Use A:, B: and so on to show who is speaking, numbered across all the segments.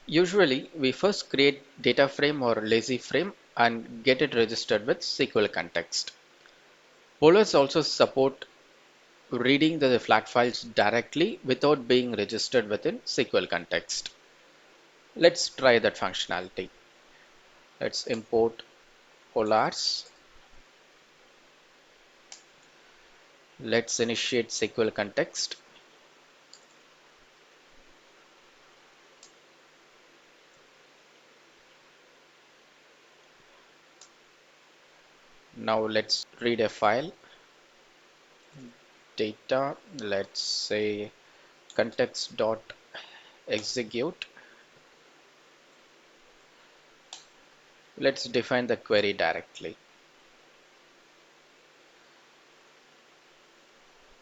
A: Usually, we first create data frame or lazy frame and get it registered with SQL context. Polars also support reading the flat files directly without being registered within SQL context. Let's try that functionality. Let's import polars. Let's initiate SQL context. Now let's read a file. Data, let's say context dot execute. Let's define the query directly.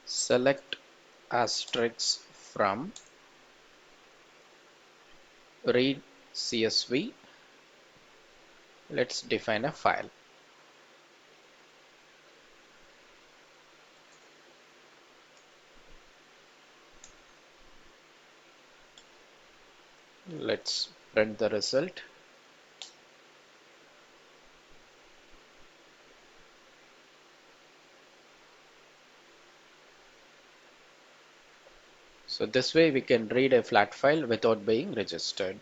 A: Select asterisk from read CSV. Let's define a file. Let's print the result. So this way we can read a flat file without being registered.